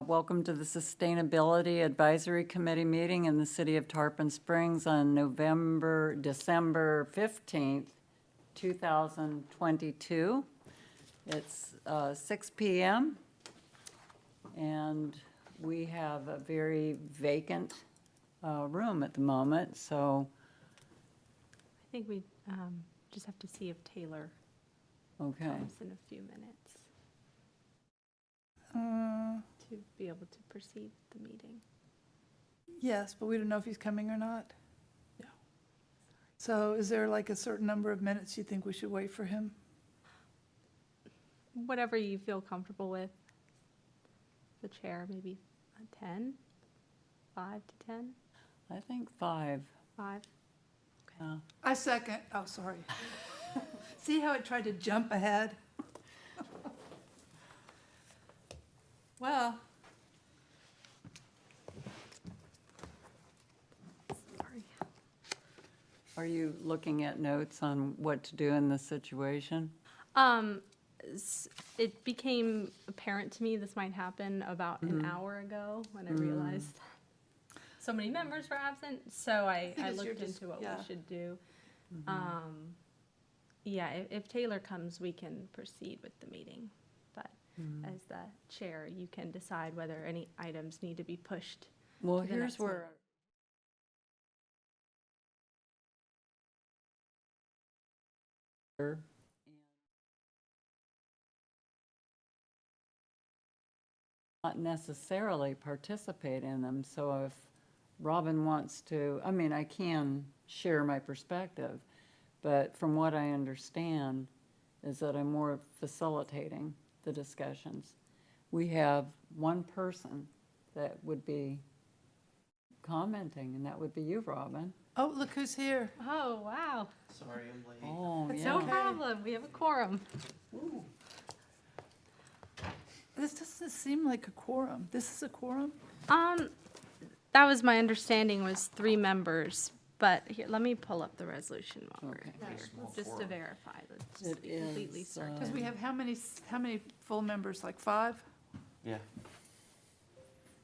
Welcome to the Sustainability Advisory Committee meeting in the city of Tarpon Springs on December 15th, 2022. It's 6 p.m. and we have a very vacant room at the moment, so, I think we just have to see if Taylor okay. comes in a few minutes to be able to proceed the meeting. Yes, but we don't know if he's coming or not. No. So is there like a certain number of minutes you think we should wait for him? Whatever you feel comfortable with. The chair, maybe 10, 5 to 10, I think 5. 5. I second. Oh, sorry. See how I tried to jump ahead? Well, Sorry. Are you looking at notes on what to do in this situation? It became apparent to me this might happen about an hour ago when I realized so many members were absent. So I think it's your looked into what yeah. we should do. Yeah, if Taylor comes, we can proceed with the meeting. But as the chair, you can decide whether any items need to be pushed. Well, to the here's next where. Not necessarily participate in them, so if Robin wants to, I mean, I can share my perspective, but from what I understand is that I'm more facilitating the discussions. We have one person that would be commenting, and that would be you, Robin. oh, look who's here. Oh, wow. Sorry, I'm late. Oh, It's yeah. No problem. We have a quorum. This doesn't seem like a quorum. This is a quorum? That was my understanding, was 3 members. But here, let me pull up the resolution while Okay. we're here, just to verify. Let's just It be completely is, certain. Because we have how many full members, like 5? Yeah.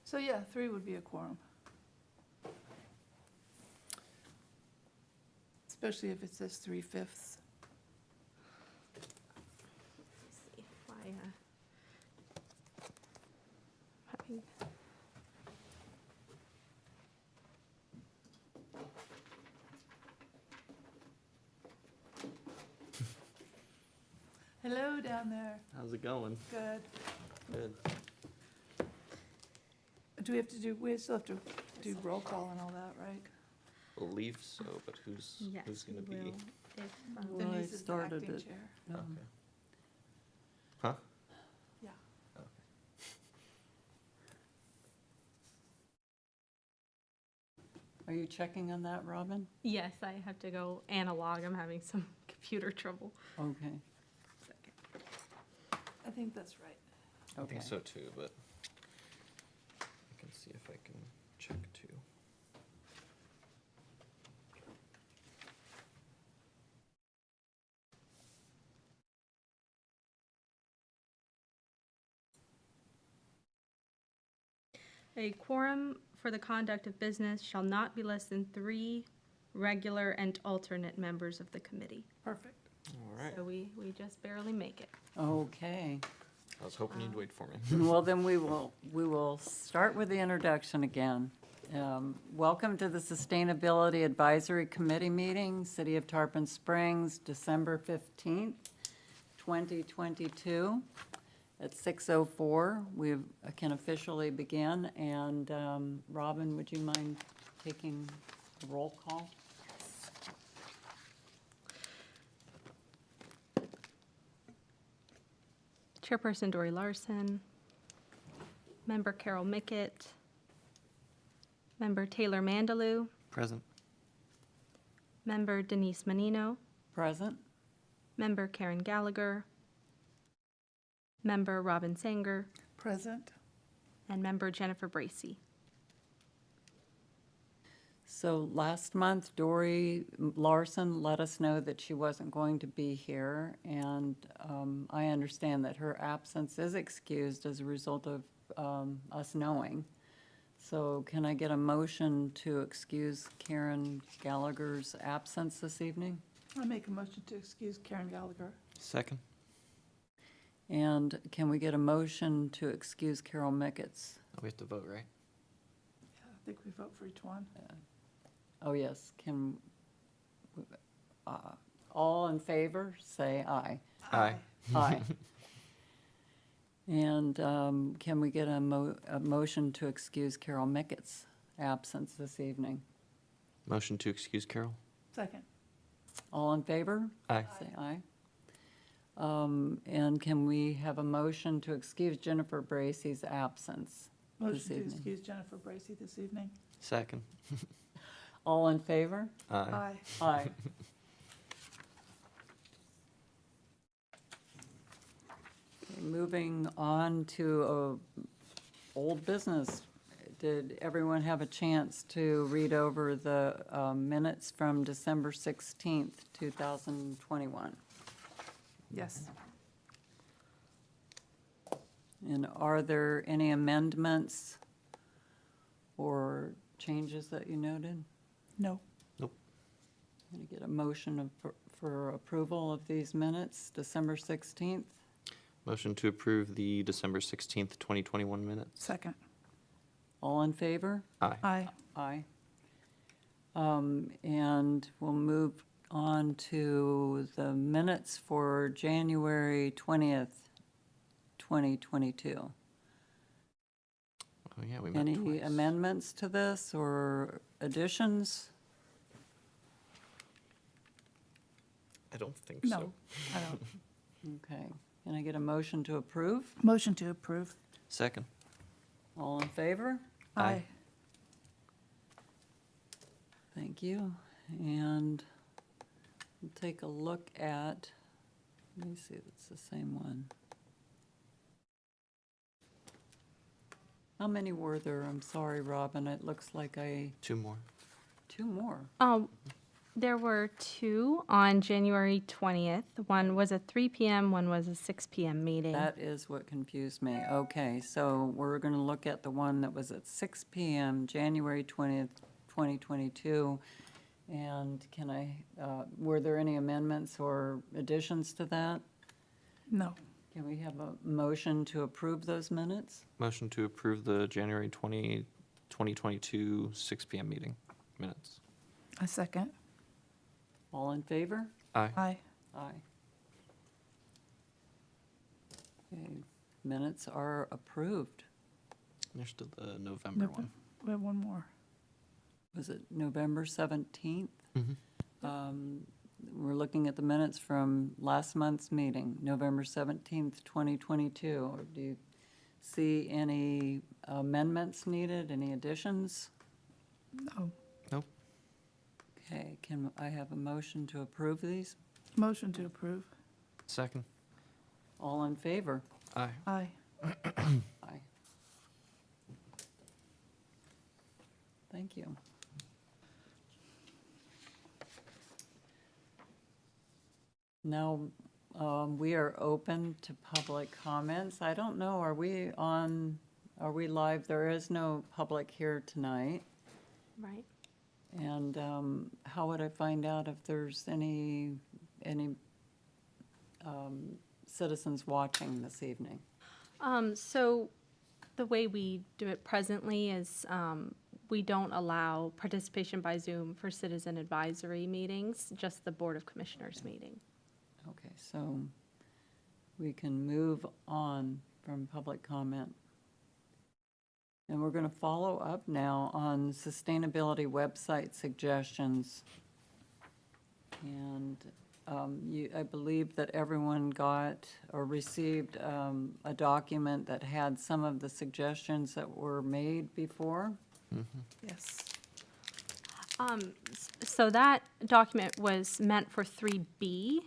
So yeah, 3 would be a quorum. Especially if it says 3/5. Let's see if having- Hello down there. How's it going? Good. Good. We still have to do roll call and all that, right? Believe so, but who's Yes, gonna we be? will. If, Well, I Denise is the started acting it. chair. Okay. Huh? Yeah. Okay. Are you checking on that, Robin? Yes, I have to go analog. I'm having some computer trouble. Okay, I think that's right. I okay. think so too, but I can see if I can check too. A quorum for the conduct of business shall not be less than 3 regular and alternate members of the committee. Perfect. All right. So we just barely make it. Okay. I was hoping you'd wait for me. Well, then we will start with the introduction again. Welcome to the Sustainability Advisory Committee meeting, City of Tarpon Springs, December 15th, 2022. At 6:04, we can officially begin. And Robin, would you mind taking the roll call? Chairperson Dory Larson, Member Carol Mickett, Member Taylor Mandalou, Present. Member Denise Menino, Present? Member Karen Gallagher, Member Robin Sanger, Present. and Member Jennifer Bracy. So last month, Dory Larson let us know that she wasn't going to be here, and I understand that her absence is excused as a result of us knowing. So can I get a motion to excuse Karen Gallagher's absence this evening? I make a motion to excuse Karen Gallagher. Second? And can we get a motion to excuse Carol Mickett's? We have to vote, right? Yeah, I think we vote for each one. Oh, yes, all in favor, say aye. Aye. Aye. And can we get a motion to excuse Carol Mickett's absence this evening? Motion to excuse Carol? Second. All in favor? Aye. Say aye. And can we have a motion to excuse Jennifer Bracy's absence this Motion to evening? excuse Jennifer Bracy this evening. Second? All in favor? Aye. Aye. Okay, moving on to old business. Did everyone have a chance to read over the minutes from December 16th, 2021? Yes. And are there any amendments or changes that you noted? No. Can I get a motion for approval of these minutes, December 16th? Motion to approve the December 16th, 2021 minutes? Second. All in favor? Aye. Aye. Aye. And we'll move on to the minutes for January 20th, 2022. Oh, yeah, we met Any twice. amendments to this or additions? I don't think No, so. I don't. Okay. Can I get a motion to approve? Motion to approve. Second? All in favor? Aye. Thank you. And we'll take a look at, let me see if it's the same one. How many were there? I'm sorry, Robin. It looks like Two more. two more. There were two on January 20th. One was a 3 PM, one was a 6 PM meeting. That is what confused me. Okay, so we're going to look at the one that was at 6 PM, January 20th, 2022. And can were there any amendments or additions to that? No. Can we have a motion to approve those minutes? Motion to approve the January 2022 6 PM meeting minutes? A second. All in favor? Aye. Aye. Aye. Okay, minutes are approved. There's still the November one. We have one more. Was it November 17th? Mhm. We're looking at the minutes from last month's meeting, November 17th, 2022. Do you see any amendments needed, any additions? No. Nope. Okay, can I have a motion to approve these? Motion to approve. Second? All in favor? Aye. Aye. Aye. Thank you. Now, we are open to public comments. I don't know, are we live? There is no public here tonight. Right. And how would I find out if there's any citizens watching this evening? So the way we do it presently is we don't allow participation by Zoom for citizen advisory meetings, just the Board of Commissioners meeting. Okay, so we can move on from public comment. And we're going to follow up now on sustainability website suggestions. And I believe that everyone got or received a document that had some of the suggestions that were made before. Yes. So that document was meant for 3B,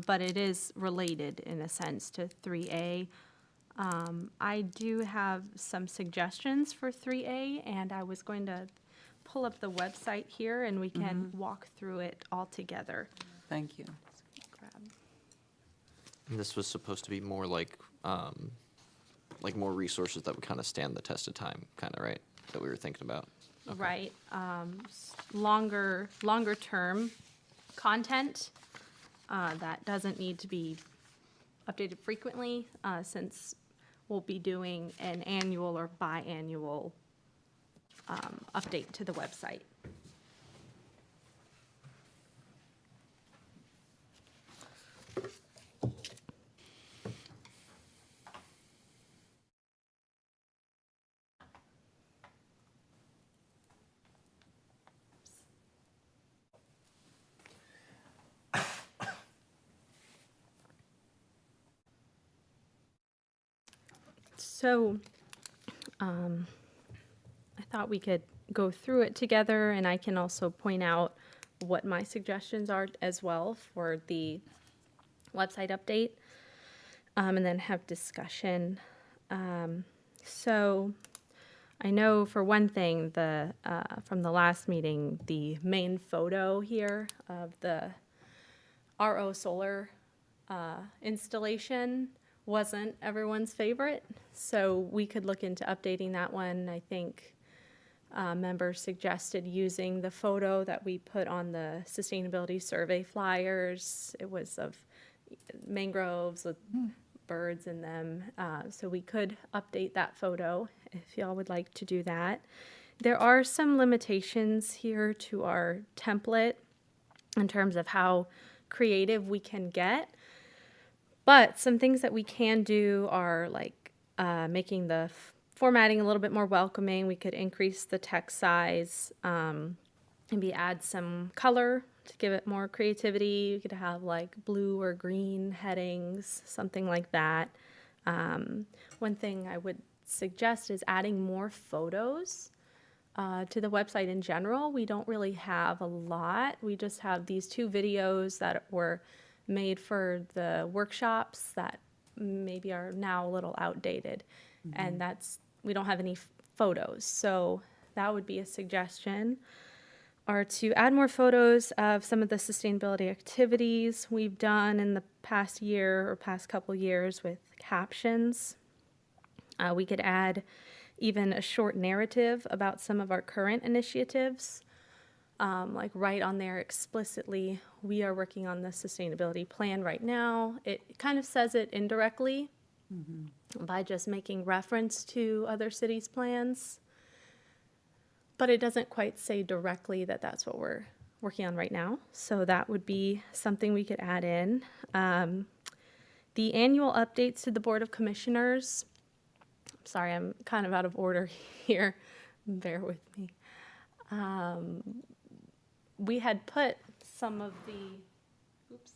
but it is related in a sense to 3A. I do have some suggestions for 3A, and I was going to pull up the website here, and we can walk through it all together. Thank you. Grab. And this was supposed to be more like like more resources that would kind of stand the test of time, kind of, right? That we were thinking about. Okay. Right, longer term content, that doesn't need to be updated frequently, since we'll be doing an annual or biannual, update to the website. So, I thought we could go through it together, and I can also point out what my suggestions are as well for the website update, and then have discussion. So, I know for one thing, from the last meeting, the main photo here of the RO solar installation wasn't everyone's favorite, so we could look into updating that one. I think members suggested using the photo that we put on the sustainability survey flyers. It was of mangroves with birds in them, so we could update that photo if y'all would like to do that. There are some limitations here to our template in terms of how creative we can get. But some things that we can do are like making the formatting a little bit more welcoming. We could increase the text size, maybe add some color to give it more creativity. We could have like blue or green headings, something like that. One thing I would suggest is adding more photos to the website in general. We don't really have a lot. We just have these 2 videos that were made for the workshops that maybe are now a little outdated. And we don't have any photos. So that would be a suggestion. Or to add more photos of some of the sustainability activities we've done in the past year or past couple years with captions. We could add even a short narrative about some of our current initiatives. Like right on there explicitly, we are working on the sustainability plan right now. It kind of says it indirectly by just making reference to other cities' plans, but it doesn't quite say directly that that's what we're working on right now. So that would be something we could add in. The annual updates to the Board of Commissioners. Sorry, I'm kind of out of order here. Bear with me. We had put some of the, oops.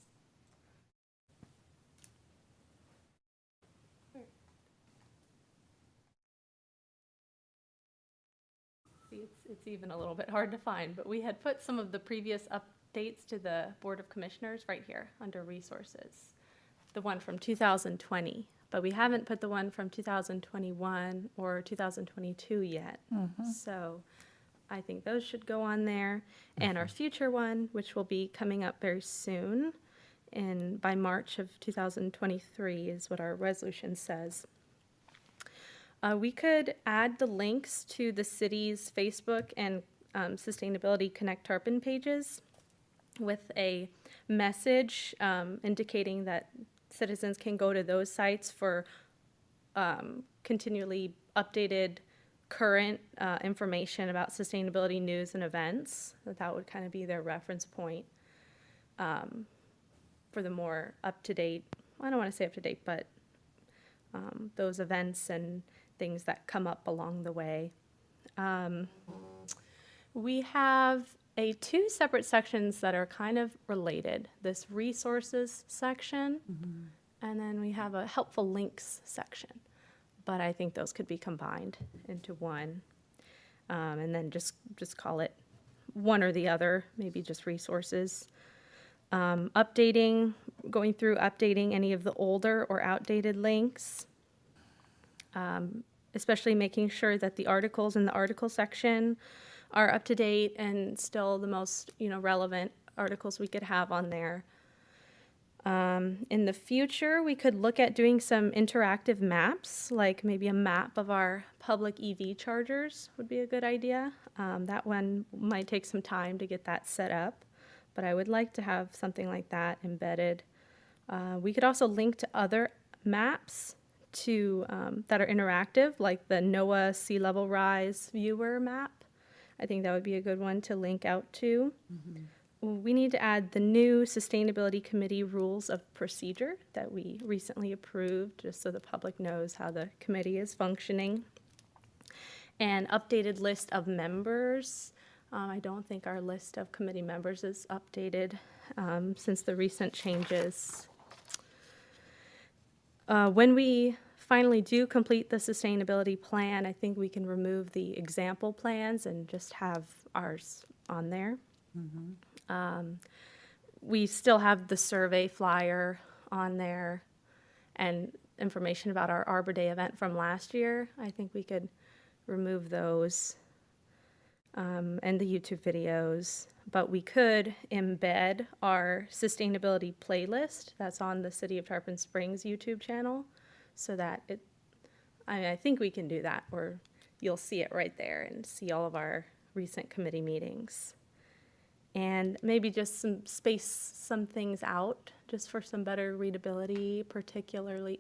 See, it's even a little bit hard to find, but we had put some of the previous updates to the Board of Commissioners right here under resources. The one from 2020, but we haven't put the one from 2021 or 2022 yet. So I think those should go on there. And our future one, which will be coming up very soon, by March of 2023 is what our resolution says. We could add the links to the city's Facebook and Sustainability Connect Tarpon pages with a message indicating that citizens can go to those sites for continually updated current information about sustainability news and events. That would kind of be their reference point for the more up-to-date, I don't want to say up-to-date, but those events and things that come up along the way. We have 2 separate sections that are kind of related. This resources section, and then we have a helpful links section. But I think those could be combined into one, and then just call it one or the other, maybe just resources. Going through updating any of the older or outdated links, especially making sure that the articles in the article section are up to date and still the most relevant articles we could have on there. In the future, we could look at doing some interactive maps, like maybe a map of our public EV chargers would be a good idea. That one might take some time to get that set up, but I would like to have something like that embedded. We could also link to other maps that are interactive, like the NOAA sea level rise viewer map. I think that would be a good one to link out to. We need to add the new Sustainability Committee rules of procedure that we recently approved, just so the public knows how the committee is functioning. An updated list of members. I don't think our list of committee members is updated since the recent changes. When we finally do complete the sustainability plan, I think we can remove the example plans and just have ours on there. We still have the survey flyer on there and information about our Arbor Day event from last year. I think we could remove those and the YouTube videos, but we could embed our sustainability playlist that's on the City of Tarpon Springs YouTube channel so that I think we can do that, or you'll see it right there and see all of our recent committee meetings. And maybe just space some things out just for some better readability, particularly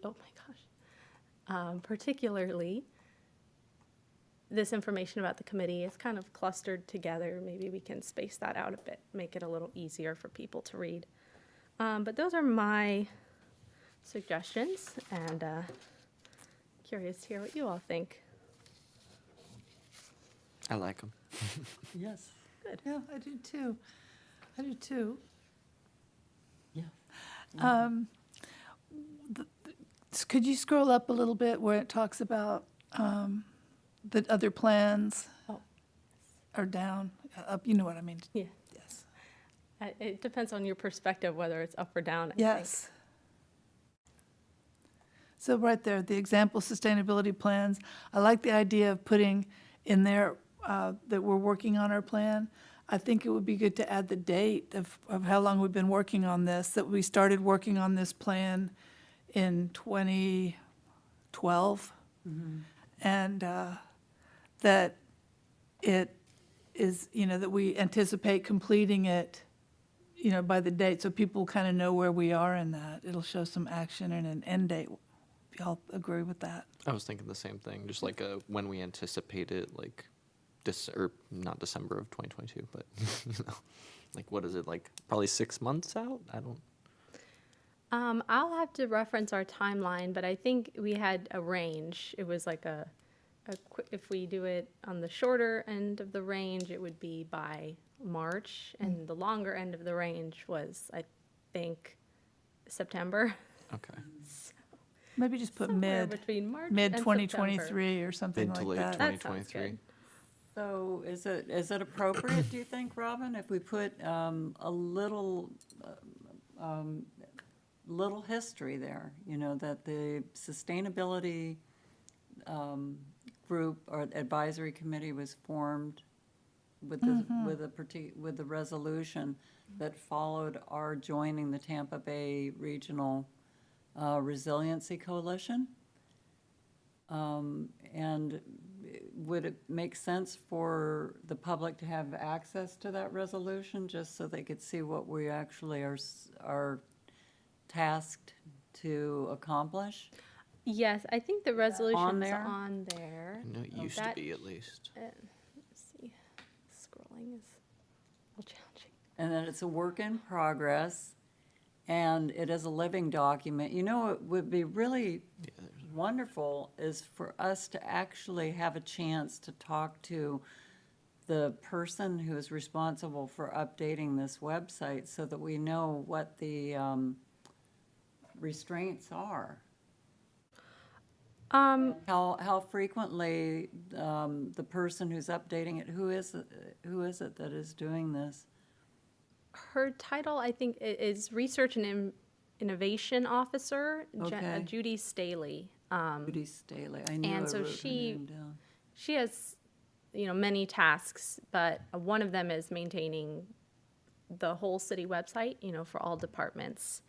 this information about the committee is kind of clustered together. Maybe we can space that out a bit, make it a little easier for people to read. But those are my suggestions, and curious to hear what you all think. I like them. Yes. Yeah, I do too. I do too. Yeah. Could you scroll up a little bit where it talks about the other plans? Oh. Or down? Up, you know what I mean? Yeah. Yes. It depends on your perspective whether it's up or down, I think. Yes. So right there, the example sustainability plans, I like the idea of putting in there that we're working on our plan. I think it would be good to add the date of how long we've been working on this, that we started working on this plan in 2012. And that it is, that we anticipate completing it, by the date, so people kind of know where we are in that. It'll show some action and an end date. If y'all agree with that. I was thinking the same thing, just like when we anticipate it, like not December of 2022, but like what is it, like probably 6 months out? I don't. I'll have to reference our timeline, but I think we had a range. It was like if we do it on the shorter end of the range, it would be by March, and the longer end of the range was, I think, September. Okay. Maybe just put Somewhere mid between March mid and 2023 or something Mid to like late that. That sounds 2023. good. So is it appropriate, do you think, Robin, if we put a little history there, that the sustainability group or advisory committee was formed with the resolution that followed our joining the Tampa Bay Regional Resiliency Coalition? And would it make sense for the public to have access to that resolution, just so they could see what we actually are tasked to accomplish? Yes, I think the resolution's there? on there. I know it used to be, at least. Let's see, scrolling is a little challenging. And that it's a work in progress, and it is a living document. It would be really wonderful is for us to actually have a chance to talk to the person who is responsible for updating this website, so that we know what the restraints are. How frequently the person who's updating it, who is it that is doing this? Her title, I think, is Research and Innovation Officer, Okay. Judy Staley. Judy Staley. I knew And I so wrote her name down. She has, many tasks, but one of them is maintaining the whole city website, for all departments.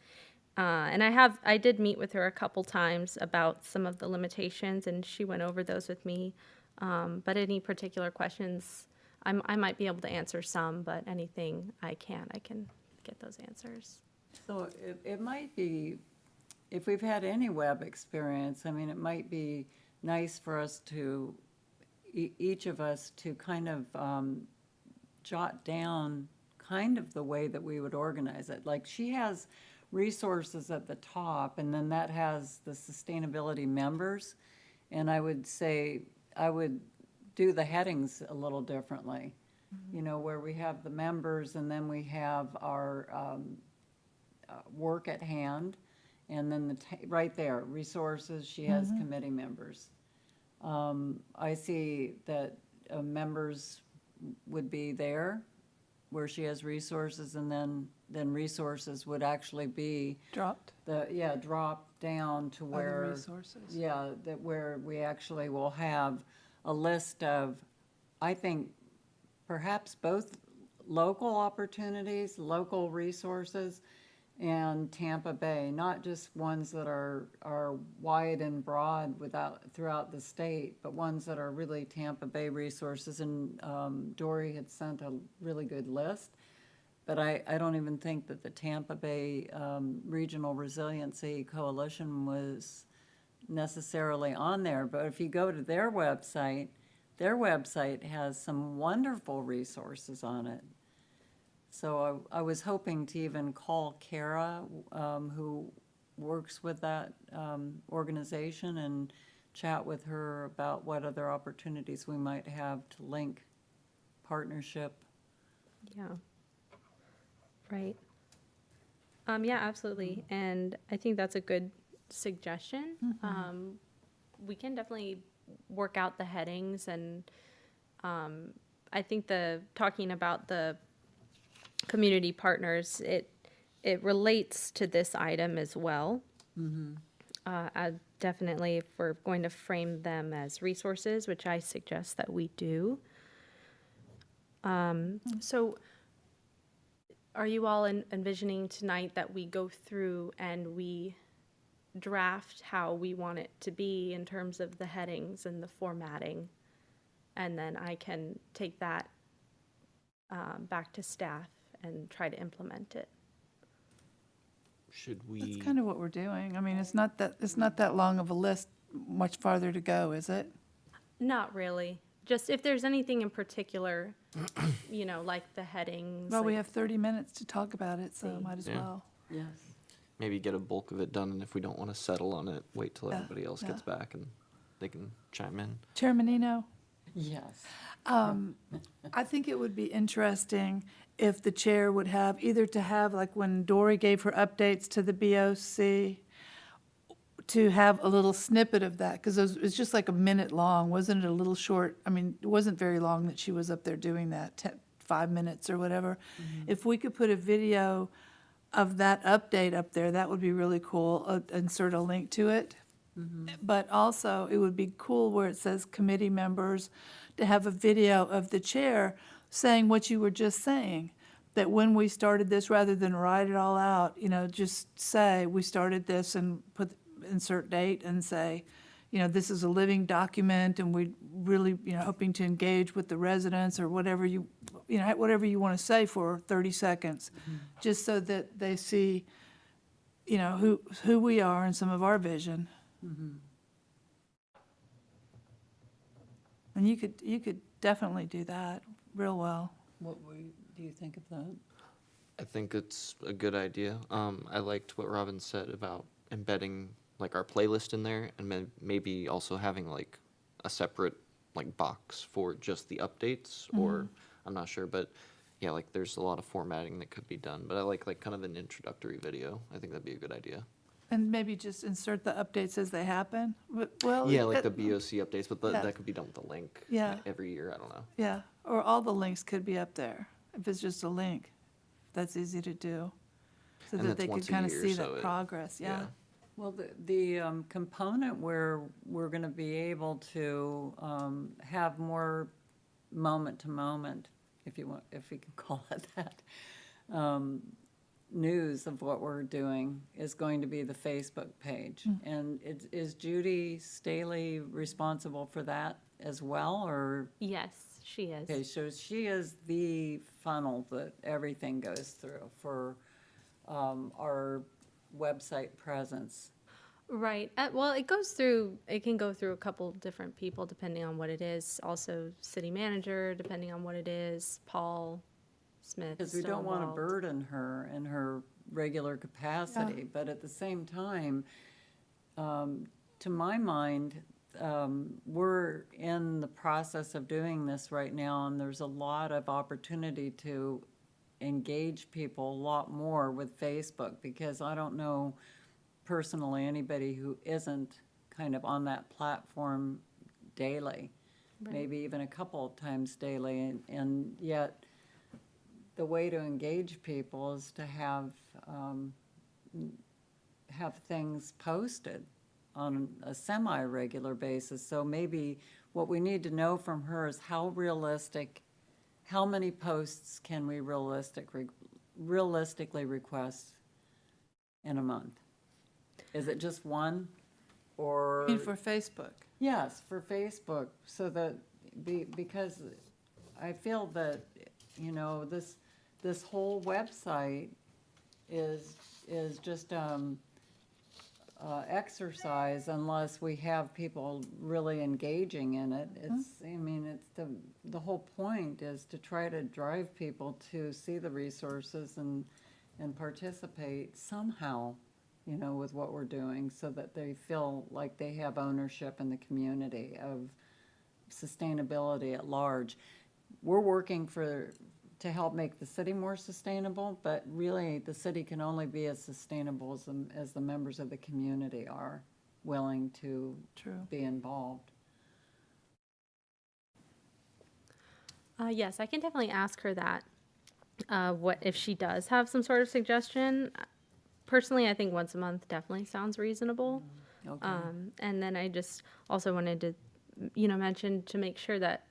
And I did meet with her a couple times about some of the limitations, and she went over those with me. But any particular questions, I might be able to answer some, but anything I can get those answers. So it might be, if we've had any web experience, I mean, it might be nice for us to, each of us to kind of jot down kind of the way that we would organize it. Like, she has resources at the top, and then that has the sustainability members. And I would say, I would do the headings a little differently. You know, where we have the members, and then we have our work at hand, and then right there, resources, she has committee members. I see that members would be there, where she has resources, and then resources would actually be Dropped drop down to other where, resources. yeah, that where we actually will have a list of, I think, perhaps both local opportunities, local resources, and Tampa Bay, not just ones that are wide and broad throughout the state, but ones that are really Tampa Bay resources. And Dory had sent a really good list, but I don't even think that the Tampa Bay Regional Resiliency Coalition was necessarily on there. But if you go to their website has some wonderful resources on it. So I was hoping to even call Kara, who works with that organization, and chat with her about what other opportunities we might have to link partnership. Yeah. Right. Yeah, absolutely. And I think that's a good suggestion. We can definitely work out the headings, and I think talking about the community partners, it relates to this item as well. I definitely, if we're going to frame them as resources, which I suggest that we do. So are you all envisioning tonight that we go through and we draft how we want it to be in terms of the headings and the formatting? And then I can take that back to staff and try to implement it. Should That's we? kind of what we're doing. I mean, it's not that long of a list, much farther to go, is it? Not really. Just if there's anything in particular, like the headings. Well, we like- have 30 minutes to talk about it, so See. might as Yeah. well. Yes. Maybe get a bulk of it done, and if we don't want to settle on it, wait till Yeah, everybody else gets back and they can chime in. Chairman Eno? Yes. I think it would be interesting if the chair would have, either to have, like when Dory gave her updates to the BOC, to have a little snippet of that, because it's just like a minute long, wasn't it a little short? I mean, it wasn't very long that she was up there doing that, 5 minutes or whatever. If we could put a video of that update up there, that would be really cool, insert a link to it. But also, it would be cool where it says committee members, to have a video of the chair saying what you were just saying, that when we started this, rather than write it all out, just say, we started this, and insert date and say, this is a living document, and we really, hoping to engage with the residents, or whatever whatever you want to say for 30 seconds, just so that they see, who we are and some of our vision. And you could definitely do that real well. Do you think of that? I think it's a good idea. I liked what Robin said about embedding like our playlist in there, and maybe also having like a separate like box for just the updates, or I'm not sure, but yeah, like there's a lot of formatting that could be done. But I like kind of an introductory video. I think that'd be a good idea. And maybe just insert the updates as they happen. Well, Yeah, like the BOC updates, but yeah. that could be done with a link. Yeah. Every year, I don't know. Yeah, or all the links could be up there, if it's just a link. That's easy to do, so And that that's they could once a kind of year, see so that it- progress, yeah. Well, the component where we're going to be able to have more moment to moment, if you want, if we can call it that, news of what we're doing is going to be the Facebook page. And is Judy Staley responsible for that as well, or? Yes, she is. Okay, so she is the funnel that everything goes through for our website presence. Right. Well, it can go through a couple different people depending on what it is. Also, city manager, depending on what it is, Paul Smith. Because we still don't want to involved. burden her in her regular capacity, but at the same time, to my mind, we're in the process of doing this right now, and there's a lot of opportunity to engage people a lot more with Facebook, because I don't know personally anybody who isn't kind of on that platform daily, maybe even a couple of times daily, and yet the way to engage people is to have things posted on a semi-regular basis. So maybe what we need to know from her is how many posts can we realistically request in a month? Is it just one, or? I mean, for Facebook. Yes, for Facebook, so that, because I feel that, you know, this whole website is just exercise unless we have people really engaging in it. I mean, the whole point is to try to drive people to see the resources and participate somehow, you know, with what we're doing, so that they feel like they have ownership in the community of sustainability at large. We're working to help make the city more sustainable, but really the city can only be as sustainable as the members of the community are willing to be involved. Yes, I can definitely ask her that. What if she does have some sort of suggestion? Personally, I think once a month definitely sounds reasonable. Okay. And then I just also wanted to, mention to make sure that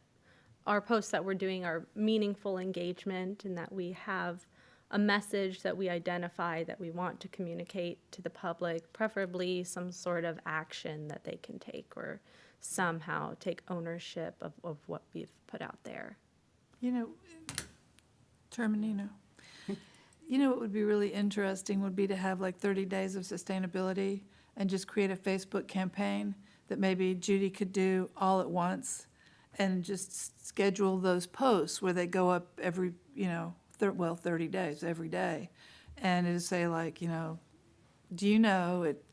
our posts that we're doing are meaningful engagement, and that we have a message that we identify that we want to communicate to the public, preferably some sort of action that they can take, or somehow take ownership of what we've put out there. You know, Terminino, you know what would be really interesting would be to have like 30 days of sustainability and just create a Facebook campaign that maybe Judy could do all at once, and just schedule those posts where they go up every, 30 days, every day. And it'd say like, do you know it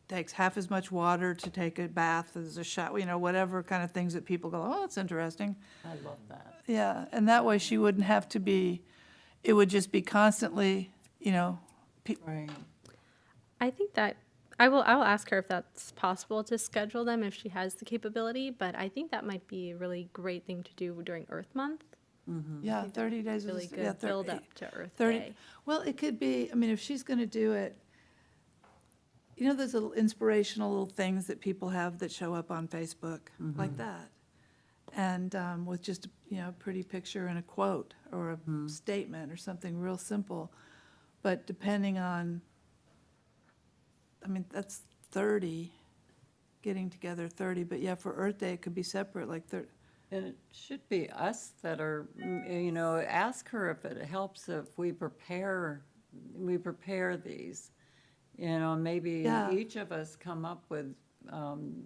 takes half as much water to take a bath as a shower, whatever kind of things that people go, oh, that's interesting. I love that. Yeah, and that way she wouldn't have to be, it would just be constantly, Right. I think that I will ask her if that's possible to schedule them if she has the capability, but I think that might be a really great thing to do during Earth Month. yeah, 30 days. Really is- good yeah, build up to Earth 30 Day. Well, it could be, I mean, if she's going to do it, those little inspirational little things that people have that show up on Facebook, like that. And with just, a pretty picture and a quote or a statement or something real simple. But depending on, that's 30, getting together 30. But yeah, for Earth Day, it could be separate, like 30. And it should be us that are, ask her if it helps if we prepare these. Maybe Yeah. each of us come up with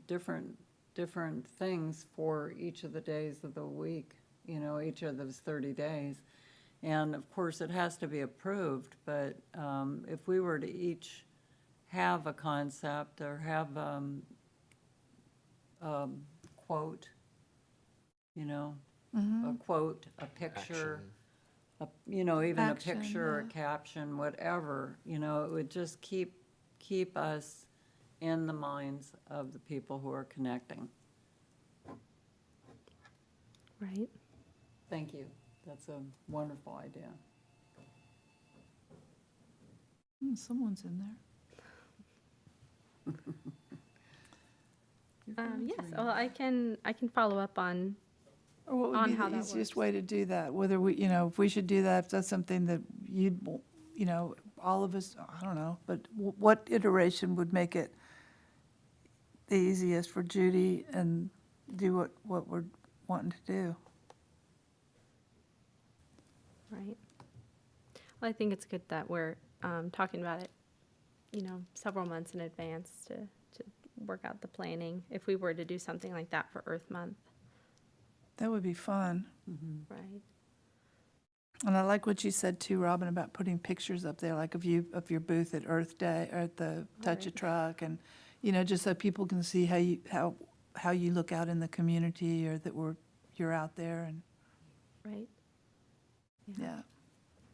different things for each of the days of the week, each of those 30 days. And of course, it has to be approved, but if we were to each have a concept or have quote, a quote, a picture, even a Action, picture, a yeah. caption, whatever, it would just keep us in the minds of the people who are connecting. Right. Thank you. That's a wonderful idea. Someone's in there. Yes. Well, I can follow up on. Or what would On be how the that easiest works. way to do that? Whether we, if we should do that, if that's something that you'd, all of us, I don't know, but what iteration would make it the easiest for Judy and do what we're wanting to do? Right. Well, I think it's good that we're talking about it, several months in advance to work out the planning, if we were to do something like that for Earth Month, That would be fun. right? And I like what you said too, Robin, about putting pictures up there, like of you, of your booth at Earth Day, or at the Touch a Right. Truck, and, just so people can see how you look out in the community, or that you're out there, and, Right. yeah.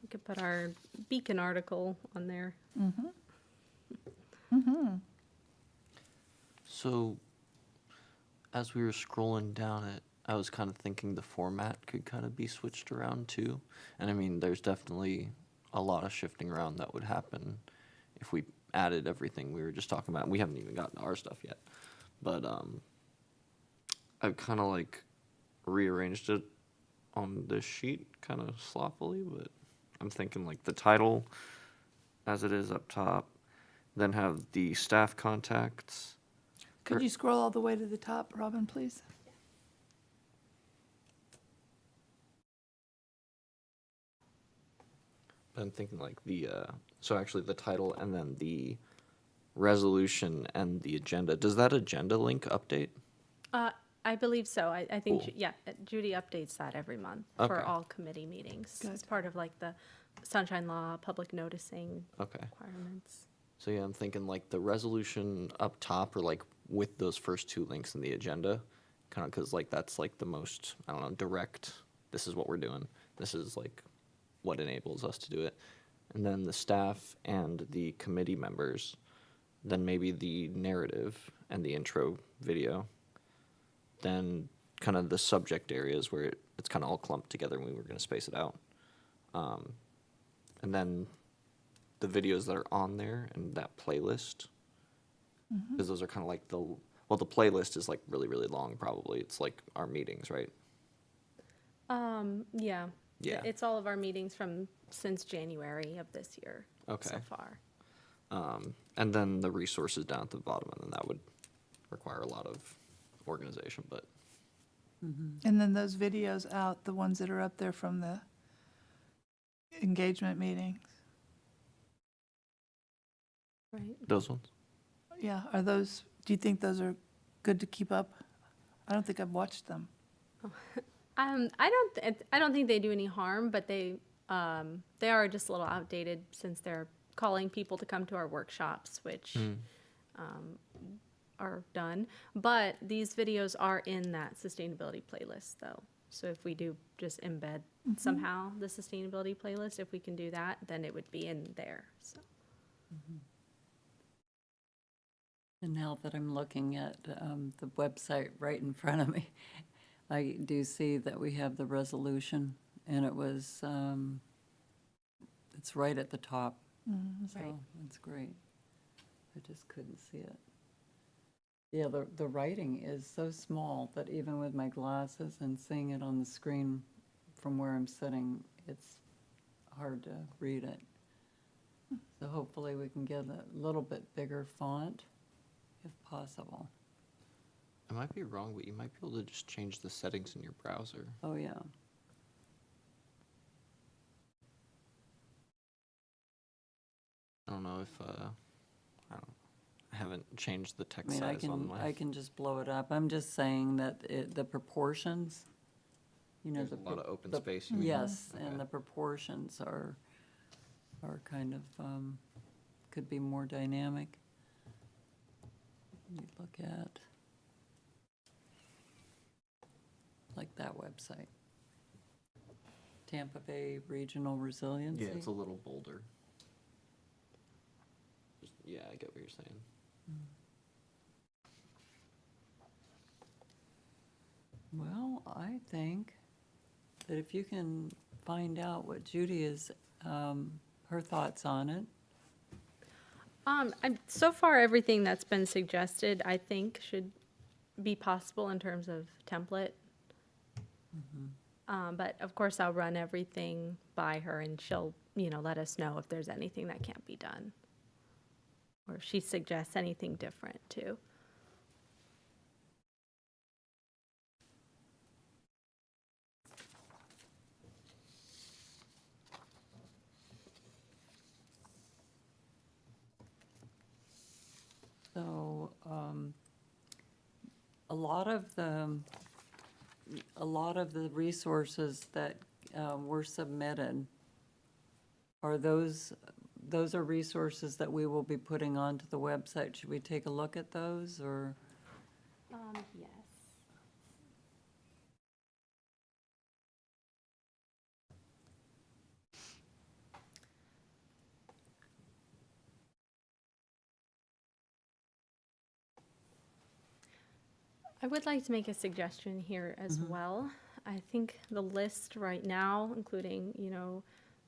We could put our beacon article on there. So, as we were scrolling down it, I was kind of thinking the format could kind of be switched around too. And I mean, there's definitely a lot of shifting around that would happen if we added everything we were just talking about. We haven't even gotten to our stuff yet. But I've kind of like rearranged it on this sheet kind of sloppily, but I'm thinking like the title as it is up top, then have the staff contacts. Could you scroll all the way to the top, Robin, please? I'm thinking like so actually the title and then the resolution and the agenda. Does that agenda link update? I believe so. I think, Cool. Judy updates that every month for Okay. all committee meetings. It's Good. part of like the sunshine law, public noticing Okay. requirements. So yeah, I'm thinking like the resolution up top or like with those first two links in the agenda, kind of because like that's like the most, I don't know, direct, this is what we're doing. This is like what enables us to do it. And then the staff and the committee members, then maybe the narrative and the intro video. Then kind of the subject areas where it's kind of all clumped together and we were going to space it out. And then the videos that are on there and that playlist, because those are kind of like the playlist is like really, really long probably. It's like our meetings, right? Yeah. Yeah. It's all of our meetings since January of this year Okay. so far. And then the resources down at the bottom, and then that would require a lot of organization, but And then those videos out, the ones that are up there from the engagement meetings. Right. those ones. Yeah, do you think those are good to keep up? I don't think I've watched them. I don't think they do any harm, but they are just a little outdated since they're calling people to come to our workshops, which are done. But these videos are in that sustainability playlist, though. So if we do just embed somehow the sustainability playlist, if we can do that, then it would be in there. So And now that I'm looking at the website right in front of me, I do see that we have the resolution, and it's right at the top. So Right. that's great. I just couldn't see it. Yeah, the writing is so small that even with my glasses and seeing it on the screen from where I'm sitting, it's hard to read it. So hopefully we can get a little bit bigger font, if possible. I might be wrong, but you might be able to just change the settings in your browser. Oh, yeah. I don't know if I haven't changed the I text mean, size on my. I can just blow it up. I'm just saying that the proportions, There's the. a lot of open the- space. You mean? Yes, Okay. and the proportions are kind of, could be more dynamic. Let me look at, like that website. Tampa Bay Regional Resiliency. Yeah, it's a little bolder. Yeah, I get what you're saying. Well, I think that if you can find out what Judy is, her thoughts on it. So far, everything that's been suggested, I think, should be possible in terms of template. But of course, I'll run everything by her and she'll, let us know if there's anything that can't be done. Or if she suggests anything different too. So, a lot of the resources that were submitted, those are resources that we will be putting onto the website. Should we take a look at those, or? Yes. I would like to make a suggestion here as well. I think the list right now, including,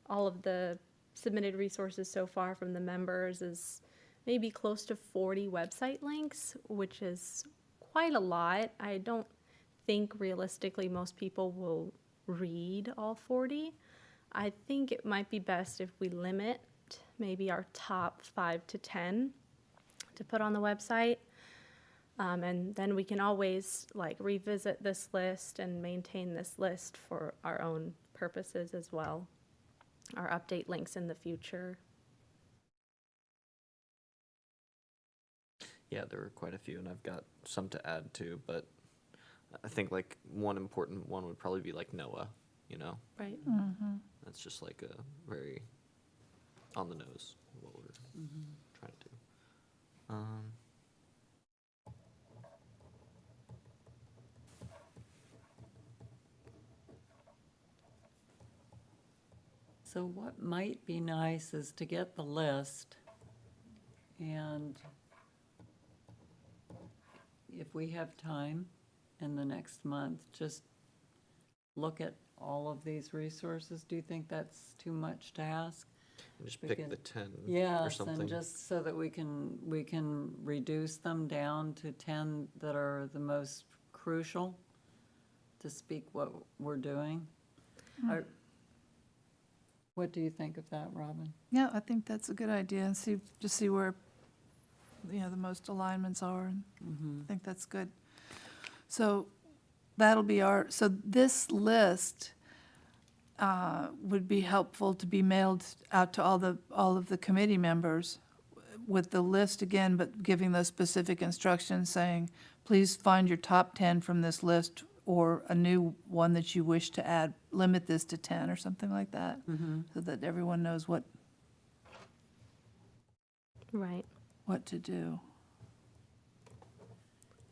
all of the submitted resources so far from the members, is maybe close to 40 website links, which is quite a lot. I don't think realistically most people will read all 40. I think it might be best if we limit maybe our top 5 to 10 to put on the website. And then we can always revisit this list and maintain this list for our own purposes as well, our update links in the future. Yeah, there were quite a few, and I've got some to add too, but I think one important one would probably be NOAA, Right. That's just a very on the nose what we're trying to do. So what might be nice is to get the list, and if we have time in the next month, just look at all of these resources. Do you think that's too much to ask? And just We pick can- the 10 or Yes, something. and just so that we can reduce them down to 10 that are the most crucial to speak what we're doing. What do you think of that, Robin? Yeah, I think that's a good idea, and see where, the most alignments are, and I think that's good. So that'll be so this list would be helpful to be mailed out to all of the committee members with the list again, but giving those specific instructions saying, please find your top 10 from this list, or a new one that you wish to add, limit this to 10 or something like that, so that everyone knows what Right. to do.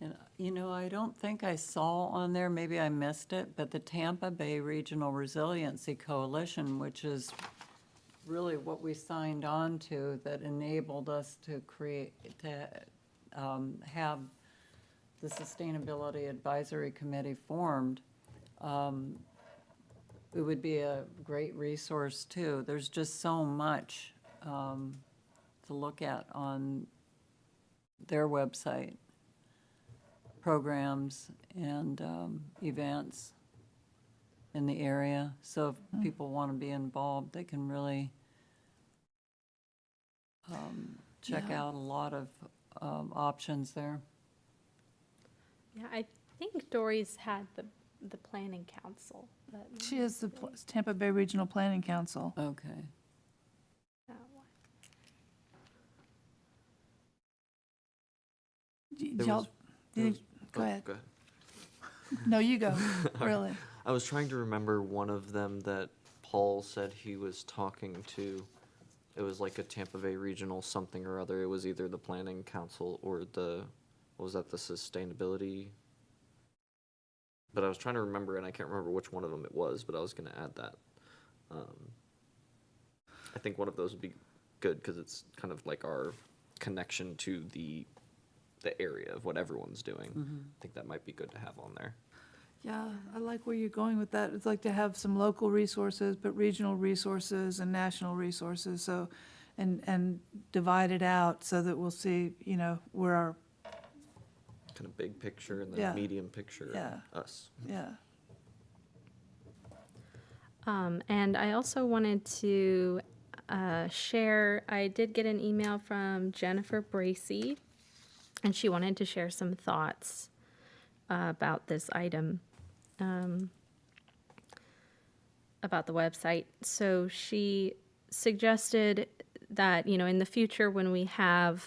And, I don't think I saw on there, maybe I missed it, but the Tampa Bay Regional Resiliency Coalition, which is really what we signed on to, that enabled us to have the Sustainability Advisory Committee formed. It would be a great resource too. There's just so much to look at on their website, programs and events in the area. So if people want to be involved, they can really check Yeah. out a lot of options there. Yeah, I think Dory's had the planning council. She is the Tampa Bay Regional Planning Council. Okay. That one. There Y'all, was- there was- go oh, ahead. Go ahead. No, you go, really. I was trying to remember one of them that Paul said he was talking to. It was a Tampa Bay Regional something or other. It was either the Planning Council or what was that, the Sustainability? But I was trying to remember, and I can't remember which one of them it was, but I was going to add that. I think one of those would be good because it's kind of our connection to the area of what everyone's doing. I think that might be good to have on there. Yeah, I like where you're going with that. It's like to have some local resources, but regional resources and national resources, so, and divide it out so that we'll see, where our, Kind of big picture and then Yeah. medium picture, Yeah. us. yeah. And I also wanted to share, I did get an email from Jennifer Bracy, and she wanted to share some thoughts about this item, about the website. So she suggested that, in the future, when we have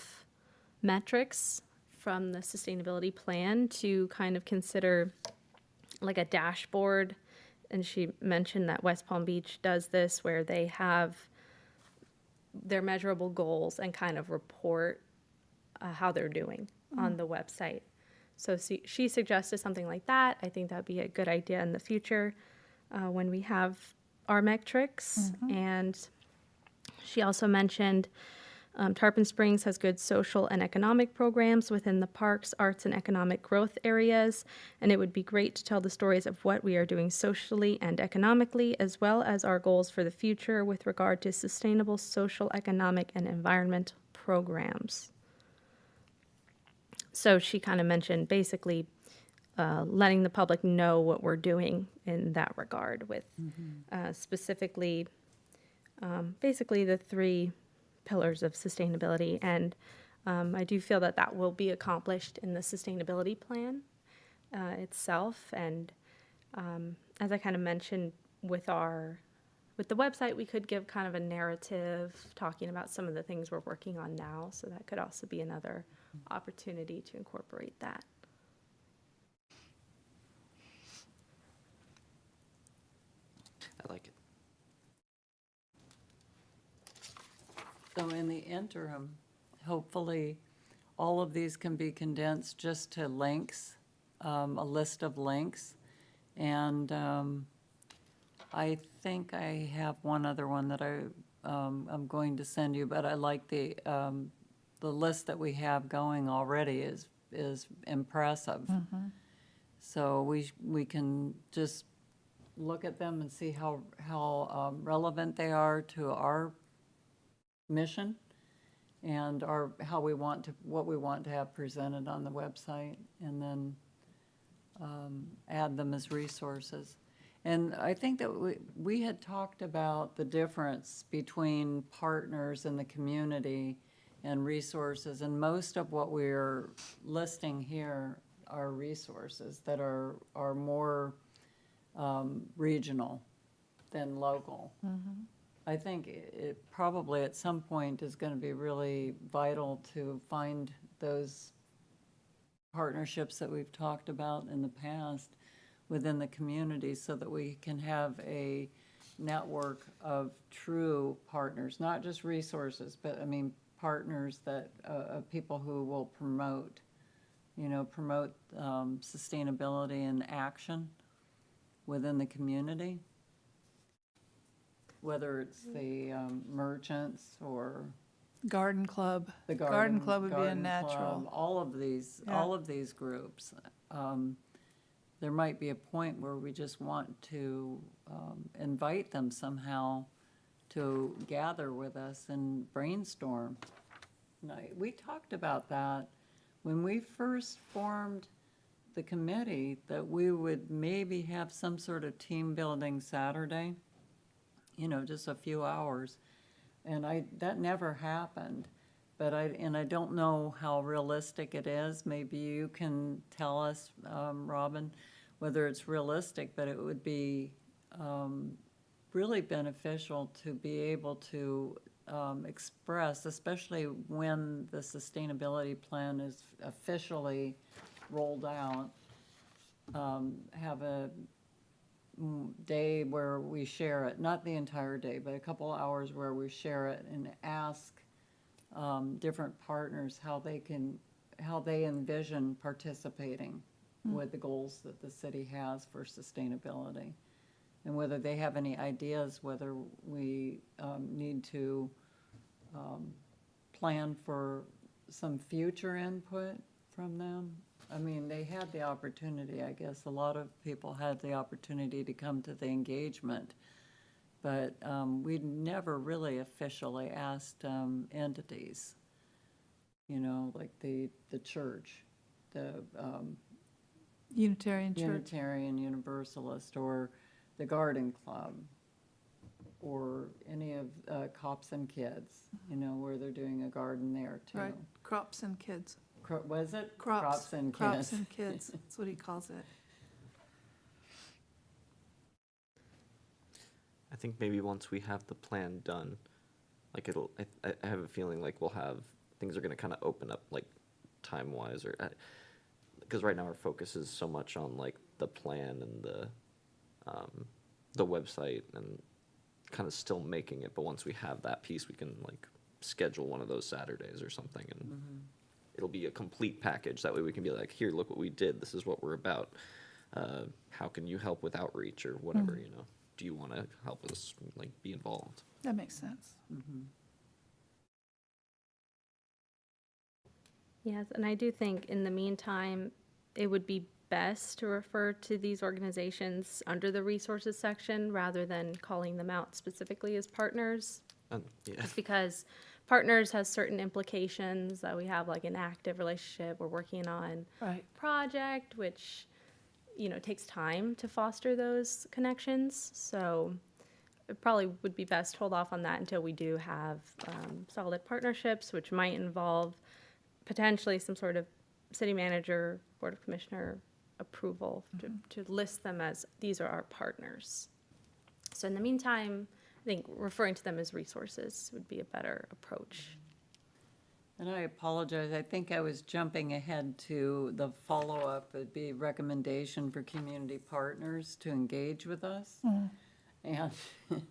metrics from the sustainability plan, to kind of consider like a dashboard. And she mentioned that West Palm Beach does this, where they have their measurable goals and kind of report how they're doing on the website. So she suggested something like that. I think that'd be a good idea in the future when we have our metrics. And she also mentioned Tarpon Springs has good social and economic programs within the parks, arts, and economic growth areas, and it would be great to tell the stories of what we are doing socially and economically, as well as our goals for the future with regard to sustainable social, economic, and environmental programs. So she kind of mentioned basically letting the public know what we're doing in that regard with specifically, basically the 3 pillars of sustainability. And I do feel that that will be accomplished in the sustainability plan itself. And as I kind of mentioned with the website, we could give kind of a narrative talking about some of the things we're working on now. So that could also be another opportunity to incorporate that. I like it. So in the interim, hopefully, all of these can be condensed just to links, a list of links. And I think I have one other one that I'm going to send you, but I like the list that we have going already is impressive. So we can just look at them and see how relevant they are to our mission and what we want to have presented on the website, and then add them as resources. And I think that we had talked about the difference between partners in the community and resources, and most of what we're listing here are resources that are more regional than local. I think it probably at some point is going to be really vital to find those partnerships that we've talked about in the past within the community, so that we can have a network of true partners, not just resources, but I mean partners that of people who will promote sustainability and action within the community, whether it's the merchants or Garden club. the Garden club would be a garden natural. club, all of these groups. There might be a point where we just want to invite them somehow to gather with us and brainstorm. We talked about that when we first formed the committee, that we would maybe have some sort of team building Saturday, just a few hours. And that never happened. But I don't know how realistic it is. Maybe you can tell us, Robin, whether it's realistic, but it would be really beneficial to be able to express, especially when the sustainability plan is officially rolled out, have a day where we share it, not the entire day, but a couple hours where we share it and ask different partners how they envision participating with the goals that the city has for sustainability, and whether they have any ideas, whether we need to plan for some future input from them. I mean, they had the opportunity, I guess, a lot of people had the opportunity to come to the engagement, but we never really officially asked entities, like the church, the Unitarian Church. Unitarian Universalist, or the Garden Club, or any of Cops and Kids, you know, where they're doing a garden there too. Right, crops and kids. Was it? Crops and Crops Kids. and kids, that's what he calls it. I think maybe once we have the plan done, like I have a feeling like we'll have, things are gonna kind of open up, like, time-wise, or, because right now our focus is so much on, like, the plan and the website and kind of still making it, but once we have that piece, we can, like, schedule one of those Saturdays or something, and it'll be a complete package. That way we can be like, here, look what we did, this is what we're about. How can you help with outreach or whatever, you know? Do you want to help us, like, be involved? That makes sense. Yes, and I do think in the meantime, it would be best to refer to these organizations under the resources section rather than calling them out specifically as partners. Yeah. Just because partners has certain implications, that we have like an active relationship, we're working on Right, project, which, you know, takes time to foster those connections. So it probably would be best to hold off on that until we do have solid partnerships, which might involve potentially some sort of city manager, board of commissioner approval to list them as, these are our partners. So in the meantime, I think referring to them as resources would be a better approach. And I apologize, I think I was jumping ahead to the follow-up. It'd be recommendation for community partners to engage with us. And do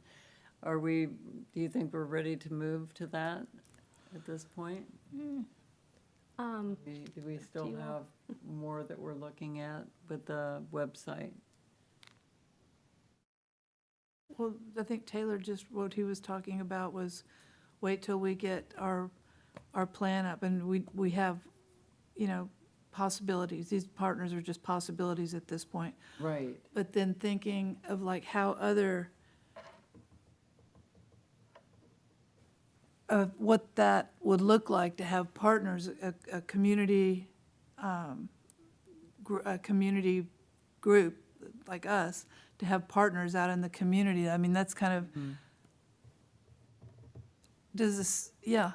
you think we're ready to move to that at this point? Do we still you all. have more that we're looking at with the website? well, I think Taylor just, what he was talking about was wait till we get our plan up, and we have, you know, possibilities. These partners are just possibilities at this point. Right. But then thinking of like how other, of what that would look like to have partners, a community, a community group like us, to have partners out in the community. I mean, that's kind of, does this, yeah,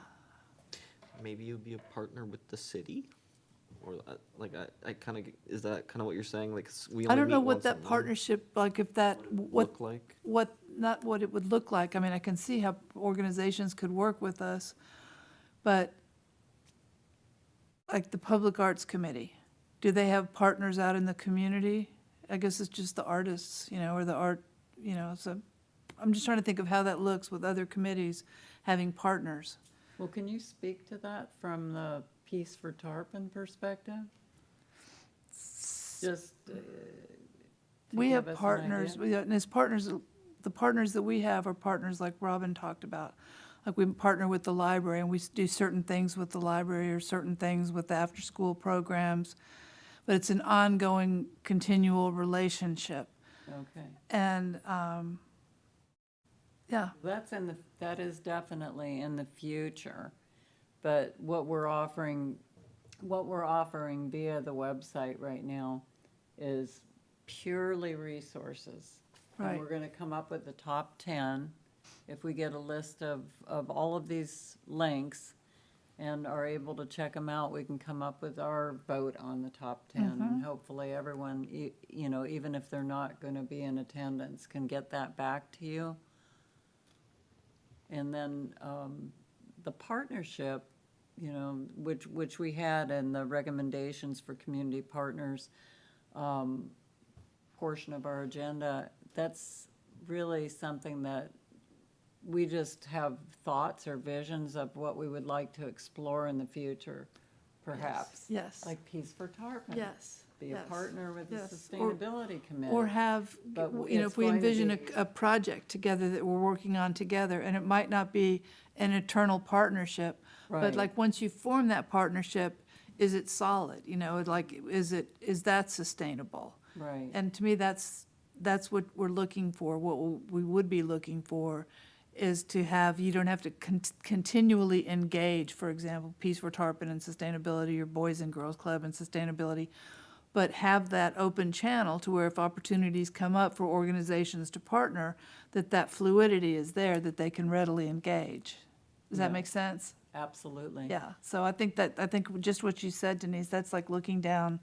Maybe you'd be a partner with the city, or like I kind of, is that kind of what you're saying? Like, we I only don't know meet what once a that month, partnership, like if that, look like. not what it would look like. I mean, I can see how organizations could work with us, but like the Public Arts Committee, do they have partners out in the community? I guess it's just the artists, you know, or the art, you know, so I'm just trying to think of how that looks with other committees having partners. Well, can you speak to that from the Peace for Tarpon perspective? Just to We give have us an partners, idea? and as partners, the partners that we have are partners like Robin talked about. Like we partner with the library, and we do certain things with the library or certain things with the after-school programs. But it's an ongoing, continual relationship. Okay. And, yeah, That is definitely in the future. But what we're offering via the website right now is purely resources. And Right. we're gonna come up with the top 10. If we get a list of all of these links and are able to check them out, we can come up with our vote on the top 10. And hopefully everyone, you know, even if they're not gonna be in attendance, can get that back to you. And then the partnership, you know, which we had in the recommendations for community partners portion of our agenda, that's really something that we just have thoughts or visions of what we would like to explore in the future, perhaps. yes, Like Peace for Tarpon. yes. Be a yes, partner with the yes. Sustainability Committee. Or have, But you know, it's if we going to envision be- a project together that we're working on together, and it might not be an eternal partnership, but Right. like, once you form that partnership, is it solid? You know, like, is that sustainable? Right. And to me, that's what we're looking for. What we would be looking for is to have, you don't have to continually engage, for example, Peace for Tarpon and sustainability, or Boys and Girls Club and sustainability, but have that open channel to where if opportunities come up for organizations to partner, that fluidity is there, that they can readily engage. Does that Yeah. make sense? Absolutely. Yeah, so I think just what you said, Denise, that's like looking down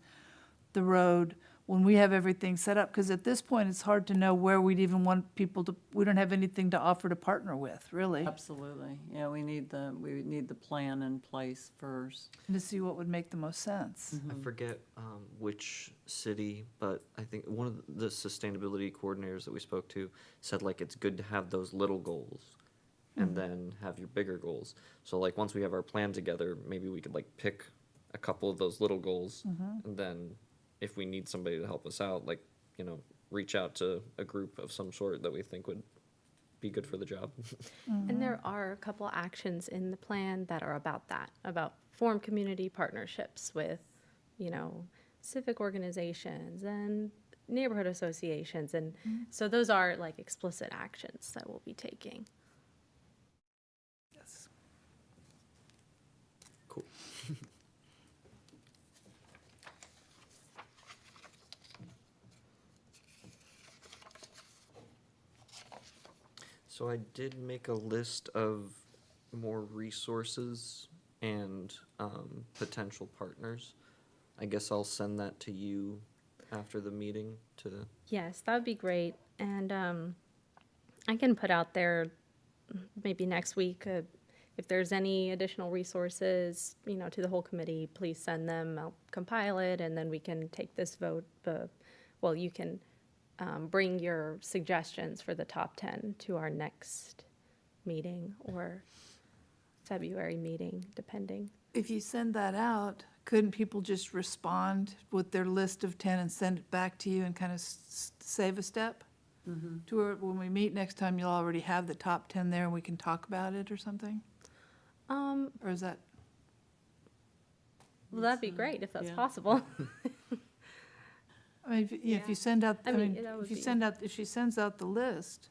the road when we have everything set up, because at this point, it's hard to know where we'd even want people to, we don't have anything to offer to partner with, really, Absolutely. Yeah, we need the plan in place first. and to see what would make the most sense. I forget which city, but I think one of the sustainability coordinators that we spoke to said like it's good to have those little goals and then have your bigger goals. So like once we have our plan together, maybe we could like pick a couple of those little goals and then if we need somebody to help us out, like, you know, reach out to a group of some sort that we think would be good for the job. And there are a couple actions in the plan that are about that, about form community partnerships with, you know, civic organizations and neighborhood associations. And so those are like explicit actions that we'll be taking. Yes. Cool. So I did make a list of more resources and potential partners. I guess I'll send that to you after the meeting to, Yes, that would be great. And I can put out there maybe next week, if there's any additional resources, you know, to the whole committee, please send them. I'll compile it, and then we can take this vote. Well, you can bring your suggestions for the top 10 to our next meeting or February meeting, depending. If you send that out, couldn't people just respond with their list of 10 and send it back to you and kind of save a step? To where when we meet next time, you'll already have the top 10 there and we can talk about it or something? Or is that, Well, that'd be great if that's yeah. possible. I mean, if you send out, I I mean, mean, that would if you be- send out, if she sends out the list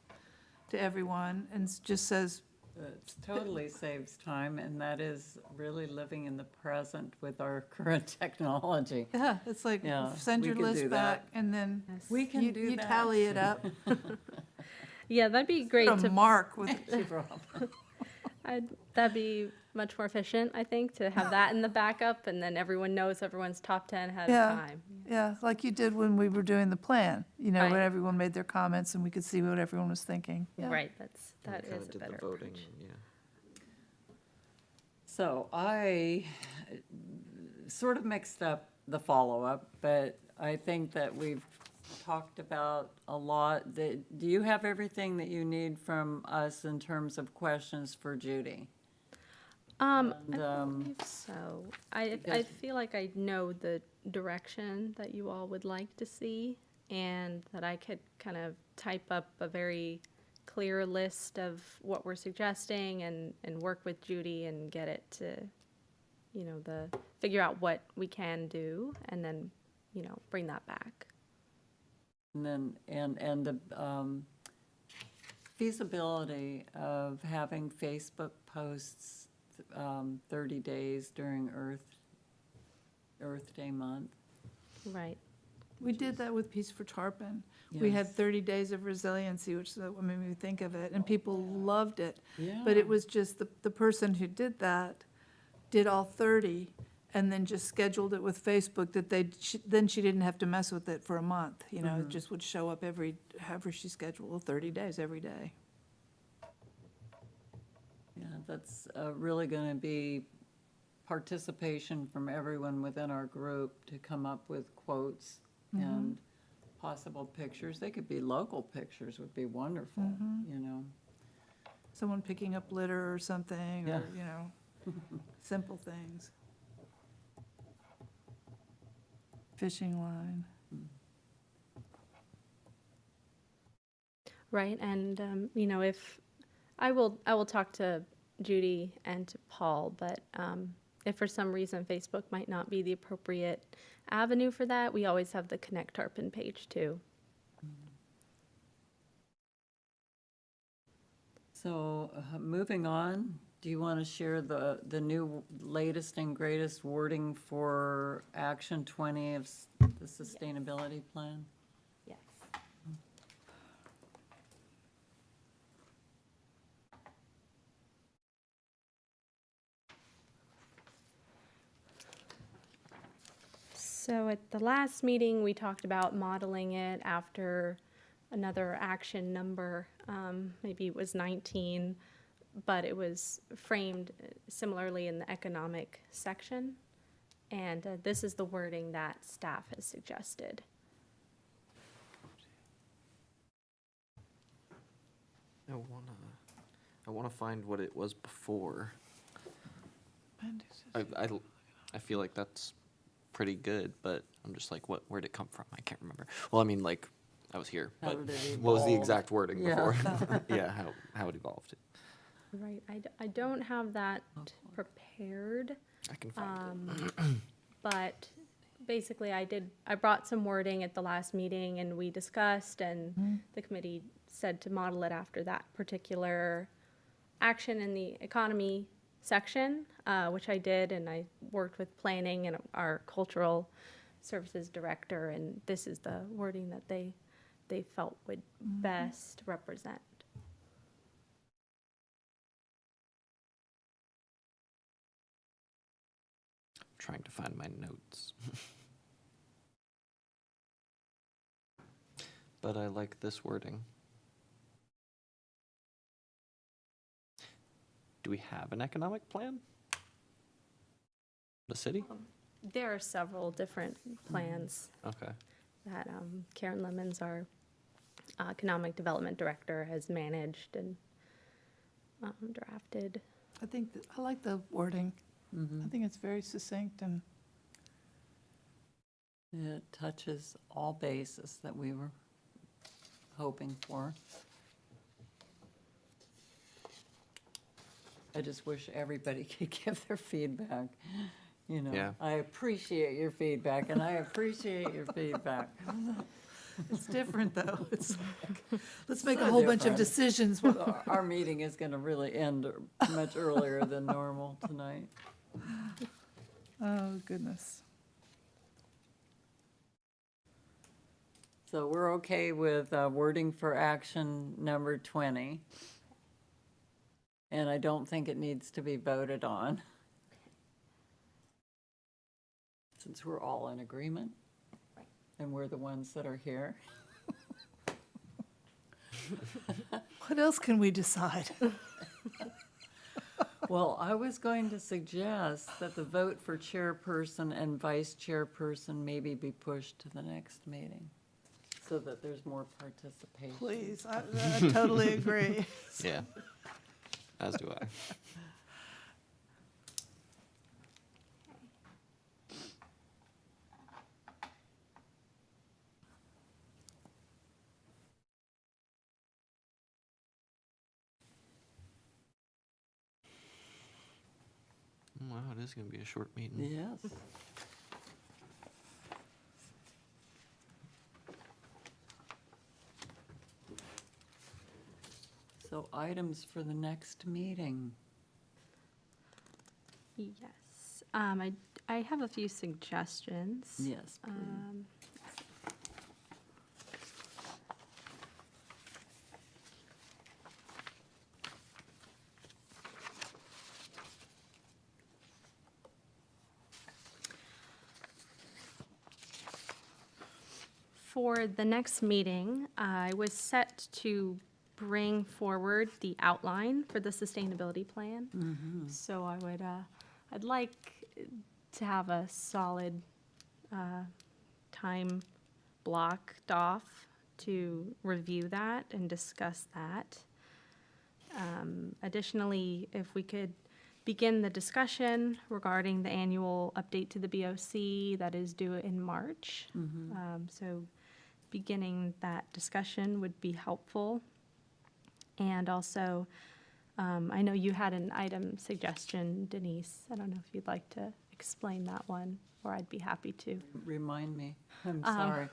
to everyone and just says, It totally saves time, and that is really living in the present with our current technology. yeah, it's like, Yeah, send we your can list do back that. and then Yes. We can do you that. tally it up, Yeah, that'd be great put a to mark with, that'd be much more efficient, I think, to have that in the backup, and then everyone knows everyone's top 10 ahead Yeah. of time. yeah, like you did when we were doing the plan, you know, when Right. everyone made their comments and we could see what everyone was thinking. Yeah. Right, that and kind is of a did better the voting, approach. yeah. So I sort of mixed up the follow-up, but I think that we've talked about a lot. Do you have everything that you need from us in terms of questions for Judy? I And, believe so. I because- feel like I know the direction that you all would like to see, and that I could kind of type up a very clear list of what we're suggesting and work with Judy and get it to, you know, figure out what we can do, and then, you know, bring that back. And then, and the feasibility of having Facebook posts 30 days during Earth Day month. We Right. did that with Peace for Tarpon. We had Yes. 30 days of resiliency, which made me think of it, and people loved it. Yeah. But it was just the person who did that did all 30 and then just scheduled it with Facebook that then she didn't have to mess with it for a month, you know, it just would show up however she scheduled, 30 days, every day. Yeah, that's really going to be participation from everyone within our group to come up with quotes and possible pictures. They could be local pictures, would be wonderful, you know. Someone picking up litter or something, Yeah. or, you know, simple things. Fishing line. Right, and, you know, I will talk to Judy and to Paul, but if for some reason Facebook might not be the appropriate avenue for that, we always have the Connect Tarpon page too. So moving on Do you want to share the new latest and greatest wording for Action 20 of the sustainability plan? Yes. So at the last meeting, we talked about modeling it after another action number, maybe it was 19, but it was framed similarly in the economic section. And this is the wording that staff has suggested. I wanna find what it was before. I feel like that's pretty good, but I'm just like, where'd it come from? I can't remember. Well, I mean, like, I was here, How but did it what was the evolve? exact wording Yeah. before? Yeah, how it evolved. Right, I don't have that prepared. I can find it. But basically, I brought some wording at the last meeting and we discussed and the committee said to model it after that particular action in the economy section, which I did, and I worked with planning and our cultural services director, and this is the wording that they felt would best represent. Trying to find my notes. But I like this wording. Do we have an economic plan? The city? There are several different plans Okay. that Karen Lemons, our economic development director, has managed and drafted. I like the wording. I think it's very succinct and It touches all bases that we were hoping for. I just wish everybody could give their feedback, you know. Yeah. I appreciate your feedback, and I appreciate your feedback. it's different, though. It's like, let's make a So whole bunch of different. decisions. Our meeting is going to really end much earlier than normal tonight. Oh, goodness. So we're okay with wording for action number 20. And I don't think it needs to be voted on. Since we're all in agreement. Right. And we're the ones that are here. What else can we decide? Well, I was going to suggest that the vote for chairperson and vice chairperson maybe be pushed to the next meeting, so that there's more participation. Please, I totally agree. Yeah. As do I. Wow, it is going to be a short meeting. Yes. So items for the next meeting. Yes. I have a few suggestions. Yes, please. Um, For the next meeting, I was set to bring forward the outline for the sustainability plan. So I'd like to have a solid time blocked off to review that and discuss that. Additionally, if we could begin the discussion regarding the annual update to the BOC that is due in March. So beginning that discussion would be helpful. And also, I know you had an item suggestion, Denise. I don't know if you'd like to explain that one, or I'd be happy to. Remind me, I'm sorry.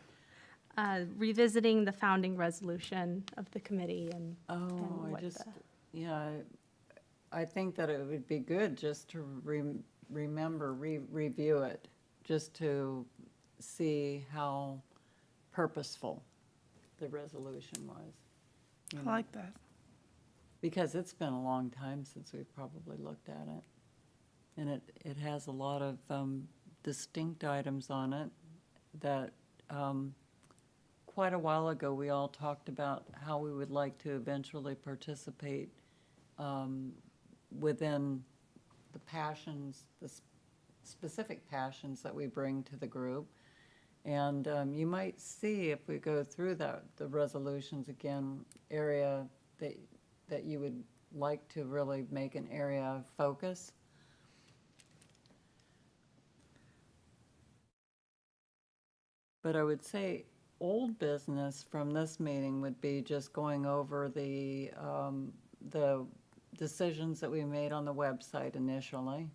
Revisiting the founding resolution of the committee and Oh, I what just, the- yeah, I think that it would be good just to review it, just to see how purposeful the resolution was. you I know, like that. Because it's been a long time since we've probably looked at it. And it has a lot of distinct items on it that quite a while ago, we all talked about how we would like to eventually participate within the passions, the specific passions that we bring to the group. And you might see if we go through the resolutions again, area that you would like to really make an area of focus. But I would say old business from this meeting would be just going over the decisions that we made on the website initially,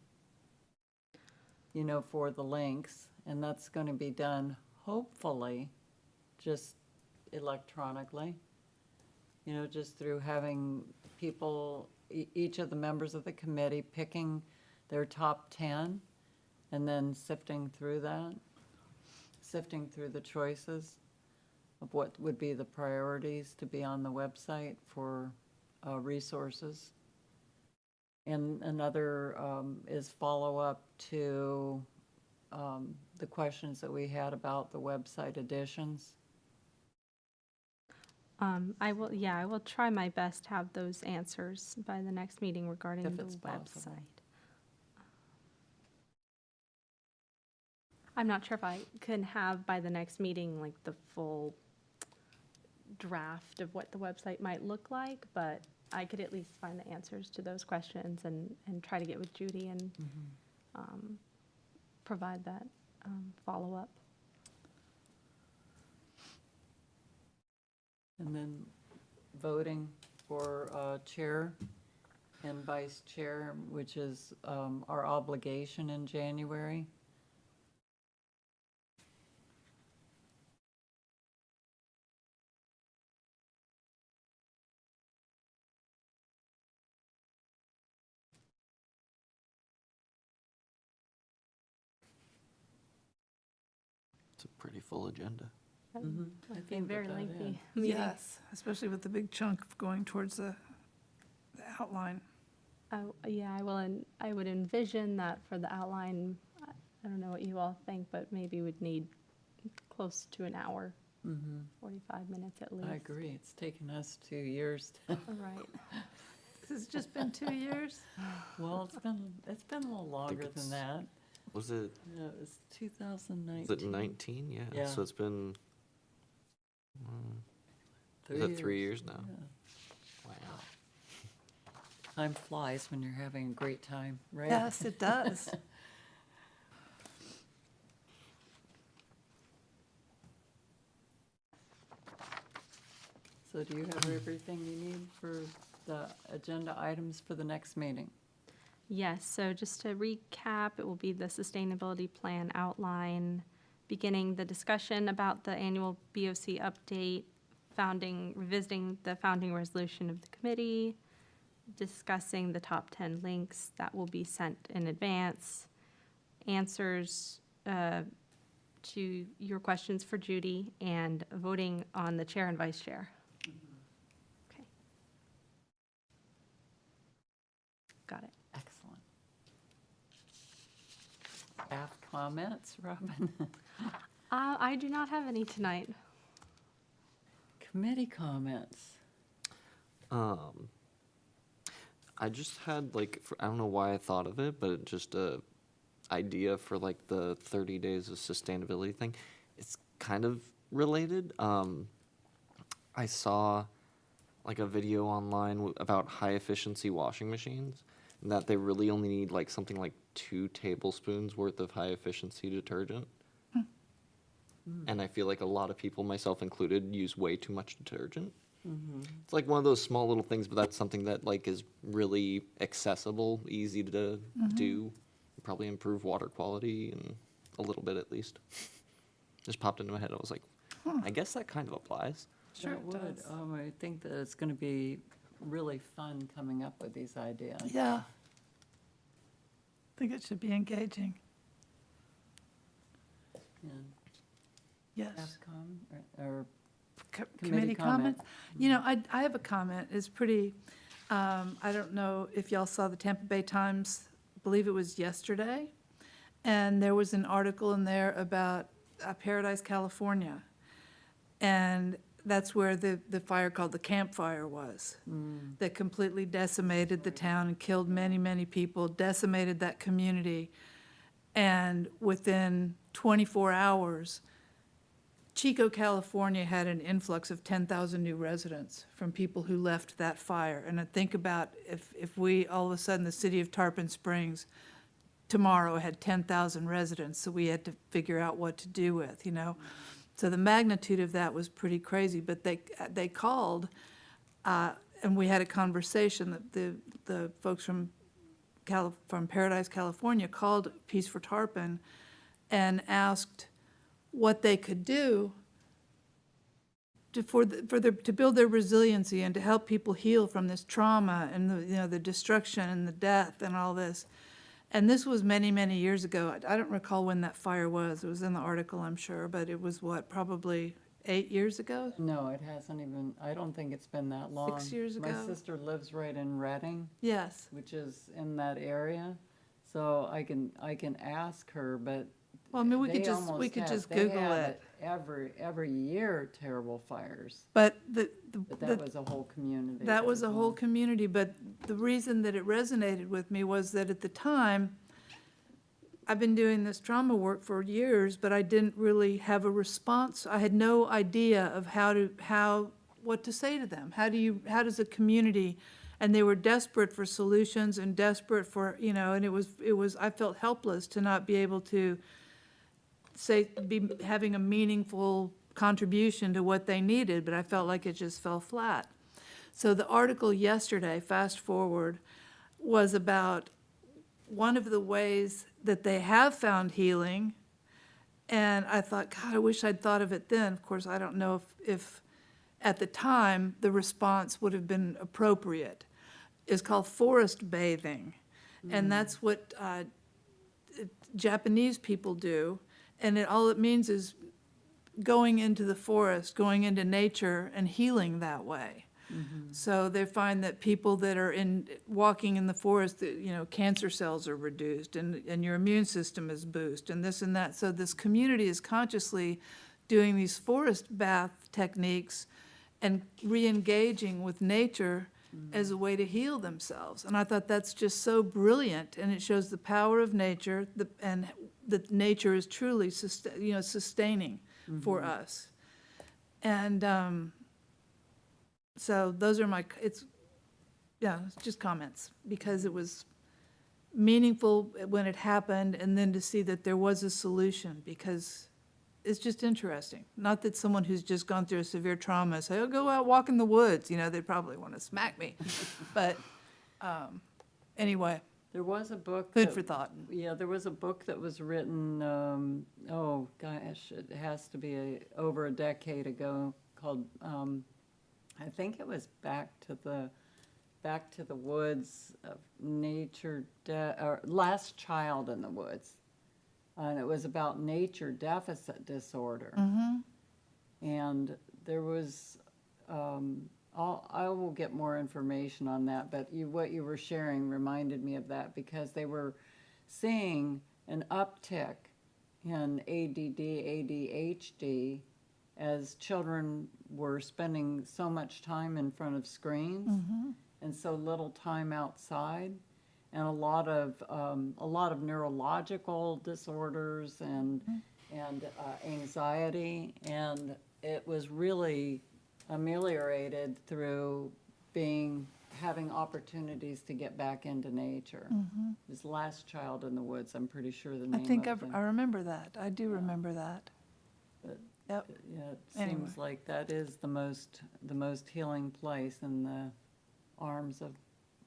for the links, and that's going to be done hopefully just electronically, just through having people, each of the members of the committee picking their top 10 and then sifting through the choices of what would be the priorities to be on the website for resources. And another is follow-up to the questions that we had about the website additions. I will try my best to have those answers by the next meeting regarding If the it's possible. website. I'm not sure if I can have by the next meeting, like, the full draft of what the website might look like, but I could at least find the answers to those questions and try to get with Judy and provide that follow-up. And then voting for chair and vice chair, which is our obligation in January. It's a pretty full agenda. I It'd be a think very that lengthy is. meeting. Yes, especially with the big chunk going towards the outline. Yeah, I would envision that for the outline, I don't know what you all think, but maybe we'd need close to an hour, 45 minutes at least. I agree. It's taken us 2 years. Right. It's just been 2 years? Well, it's been a little longer it's- than that. Was it, Yeah, it was 2019. was it 19? Yeah. Yeah. So it's been, is it 3 years now? Yeah. Wow. Time flies when you're having a great time, right? Yes, it does. So do you have everything you need for the agenda items for the next meeting? Yes, so just to recap, it will be the sustainability plan outline, beginning the discussion about the annual BOC update, revisiting the founding resolution of the committee, discussing the top 10 links that will be sent in advance, answers to your questions for Judy, and voting on the chair and vice chair. Okay. Got it. Excellent. Staff comments, Robin? I do not have any tonight. Committee comments. I just had I don't know why I thought of it, but it just a idea for the 30 days of sustainability thing. It's kind of related. I saw a video online about high efficiency washing machines, and that they really only need something like 2 tablespoons worth of high efficiency detergent. And I feel like a lot of people, myself included, use way too much detergent. It's one of those small little things, but that's something that is really accessible, easy to do, probably improve water quality and a little bit at least. Just popped into my head. I was like, I guess that kind of applies. Sure That it would. does. I think that it's going to be really fun coming up with these ideas. Yeah. I think it should be engaging. And Yes. ASCOM or Committee committee comment. comments? You know, I have a comment. It's pretty, I don't know if y'all saw the Tampa Bay Times, I believe it was yesterday. And there was an article in there about Paradise, California. And that's where the fire called the Camp Fire was. That completely decimated the town and killed many, many people, decimated that community. And within 24 hours, Chico, California had an influx of 10,000 new residents from people who left that fire. And I think about if we, all of a sudden, the city of Tarpon Springs tomorrow had 10,000 residents, so we had to figure out what to do with, you know? So the magnitude of that was pretty crazy, but they called, and we had a conversation, that the folks from Paradise, California called Peace for Tarpon and asked what they could do to build their resiliency and to help people heal from this trauma and the destruction and the death and all this. And this was many, many years ago. I don't recall when that fire was. It was in the article, I'm sure, but it was probably 8 years ago? No, it hasn't even, I don't think it's been that long. 6 years My ago? sister lives right in Reading, Yes. which is in that area, so I can ask her, but Well, I mean, we they could almost just have- they Google have it. Every year, terrible fires, But but that was a whole community. that was a whole involved. community, but the reason that it resonated with me was that at the time, I've been doing this trauma work for years, but I didn't really have a response. I had no idea of what to say to them. How does a community, and they were desperate for solutions and desperate for, and it was, I felt helpless to not be able to be having a meaningful contribution to what they needed, but I felt like it just fell flat. So the article yesterday, fast forward, was about one of the ways that they have found healing, and I thought, God, I wish I'd thought of it then. Of course, I don't know if at the time the response would have been appropriate. It's called forest bathing, and that's what Japanese people do, and all it means is going into the forest, going into nature, and healing that way. So they find that people that are walking in the forest, cancer cells are reduced and your immune system is boosted and this and that. So this community is consciously doing these forest bath techniques and re-engaging with nature as a way to heal themselves. And I thought that's just so brilliant, and it shows the power of nature and that nature is truly sustaining for us. And so those are it's just comments, because it was meaningful when it happened, and then to see that there was a solution, because it's just interesting. Not that someone who's just gone through a severe trauma say, oh, go out, walk in the woods, they'd probably want to smack me. But anyway, There was a book. food that- for thought. Yeah, there was a book that was written, oh gosh, it has to be over a decade ago, called, I think it was Back to the Woods of Nature, or Last Child in the Woods. And it was about nature deficit disorder. And there was, I will get more information on that, but what you were sharing reminded me of that, because they were seeing an uptick in ADD, ADHD, as children were spending so much time in front of screens and so little time outside, and a lot of neurological disorders and anxiety, and it was really ameliorated through having opportunities to get back into nature. It was Last Child in the Woods, I'm pretty sure the I name think of it. I remember that. I do remember that. But, Yep. Yeah, it Anyway. seems like that is the most healing place, in the arms of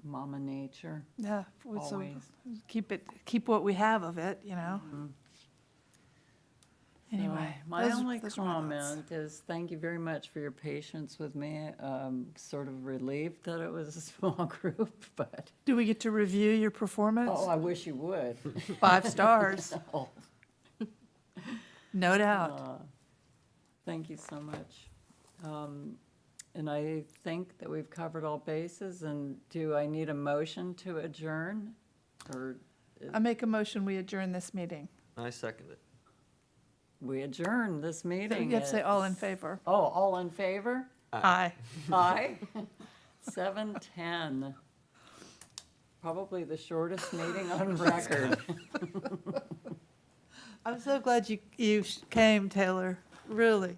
Mama Nature, Yeah. So always. keep what we have of it, Anyway, My those- only those are my thoughts. comment is thank you very much for your patience with me. Sort of relieved that it was a small group, but, Do we get to review your performance? oh, I wish you would. 5 stars, Oh, no doubt. Thank you so much. And I think that we've covered all bases, and do I need a motion to adjourn? Or I make a motion, we adjourn this meeting. I second it. we adjourn this meeting? You have to say at- all in favor. Oh, all in favor? Aye. Aye. 7:10. Probably the shortest meeting on record. I'm so glad you came, Taylor, really.